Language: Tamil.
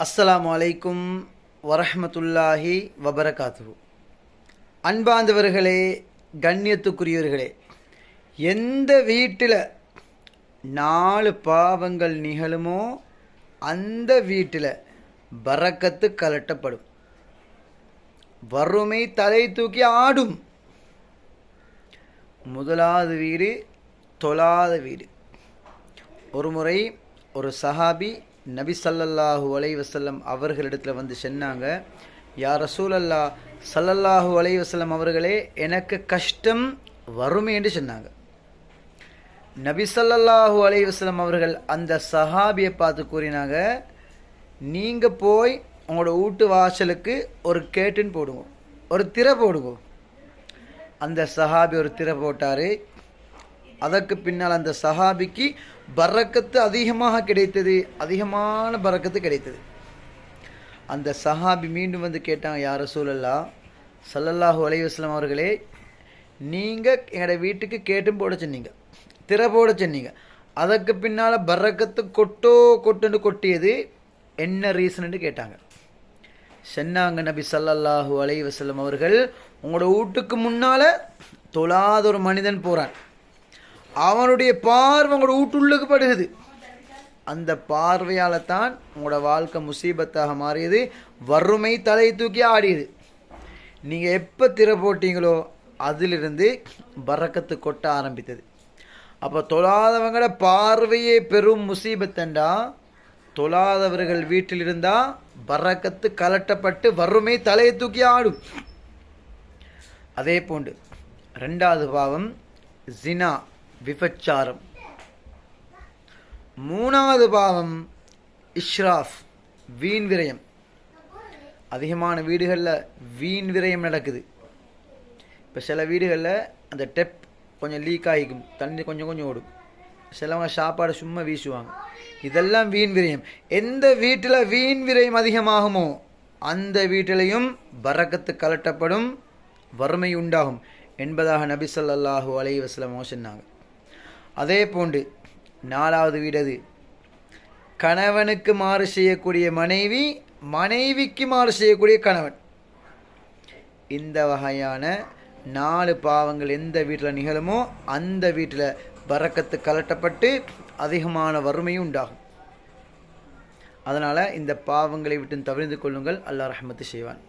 அஸ்ஸலாமு அலைக்கும் வரஹ்மத்துல்லாஹி வபரகாத்துஹு. அன்பார்ந்தவர்களே, கண்ணியத்துக்குரியவர்களே, எந்த வீட்டில் 4 பாவங்கள் நிகழுமோ அந்த வீட்டில் பரக்கத்து கலட்டப்படும், வறுமை தலை தூக்கி ஆடும். முதலாவது வீடு தொழாத வீடு. ஒரு முறை ஒரு சஹாபி நபி ஸல்லல்லாஹு அலைஹி வஸல்லம் அவர்களிடத்தில் வந்து சொன்னாங்க, யா ரசூலல்லாஹ் ஸல்லல்லாஹு அலைஹி வஸல்லம் அவர்களே, எனக்கு கஷ்டம் வறுமை என்று சொன்னாங்க. நபி ஸல்லல்லாஹு அலைஹி வஸல்லம் அவர்கள் அந்த சஹாபியை பார்த்து கூறினாங்க, நீங்கள் போய் உங்களோட வீட்டு வாசலுக்கு ஒரு கேட்டுன்னு போடுங்க, ஒரு திரை போடுங்க. அந்த சஹாபி ஒரு திரை போட்டார். அதற்கு பின்னால் அந்த சஹாபிக்கு பரக்கத்து அதிகமாக கிடைத்தது, அதிகமான பரக்கத்து கிடைத்தது. அந்த சஹாபி மீண்டும் வந்து கேட்டாங்க, யா ரசூலல்லாஹ் ஸல்லல்லாஹு அலைஹி வஸல்லம் அவர்களே, நீங்கள் எங்களோட வீட்டுக்கு கேட்டும் போட சொன்னீங்க, திரை போட சொன்னீங்க, அதற்கு பின்னால் பரக்கத்து கொட்டுன்னு கொட்டியது, என்ன ரீசன்னு கேட்டாங்க. சொன்னாங்க நபி ஸல்லல்லாஹு அலைஹி வஸல்லம் அவர்கள், உங்களோட வீட்டுக்கு முன்னால் தொழாத ஒரு மனிதன் போகிறான், அவனுடைய பார்வை உங்களோட வீட்டுள்ளுக்கு படுகுது, அந்த பார்வையால் தான் உங்களோட வாழ்க்கை முசீபத்தாக மாறியது, வறுமை தலை தூக்கி ஆடியது. நீங்கள் எப்போ திரை போட்டீங்களோ அதிலிருந்து பரக்கத்து கொட்ட ஆரம்பித்தது. அப்போ தொழாதவங்களோட பார்வையே பெரும் முசீபத்தண்டா, தொழாதவர்கள் வீட்டில் இருந்தால் பரக்கத்து கலட்டப்பட்டு வறுமை தலையை தூக்கி ஆடும். அதே போன்று 2வது பாவம் ஜினா, விபச்சாரம். 3வது பாவம் இஸ்ராஃப், வீண் விரயம். அதிகமான வீடுகளில் வீண் விரயம் நடக்குது. இப்போ சில வீடுகளில் அந்த டெப் கொஞ்சம் லீக் ஆகிக்கும், தண்ணி கொஞ்சம் கொஞ்சம் ஓடும், சிலவங்க சாப்பாடு சும்மா வீசுவாங்க, இதெல்லாம் வீண் விரயம். எந்த வீட்டில் வீண் விரயம் அதிகமாகுமோ அந்த வீட்டிலையும் பரக்கத்து கலட்டப்படும், வறுமை உண்டாகும் என்பதாக நபி ஸல்லல்லாஹு அலைஹி வஸல்லம் சொன்னாங்க. அதே போன்று 4வது வீடு அது கணவனுக்கு மாறு செய்யக்கூடிய மனைவி, மனைவிக்கு மாறு செய்யக்கூடிய கணவன். இந்த வகையான 4 பாவங்கள் எந்த வீட்டில் நிகழுமோ அந்த வீட்டில் பரக்கத்து கலட்டப்பட்டு அதிகமான வறுமையும் உண்டாகும். அதனால் இந்த பாவங்களை விட்டு தவிர்த்து கொள்ளுங்கள். அல்லாஹ் ரஹ்மத்து செய்வான்.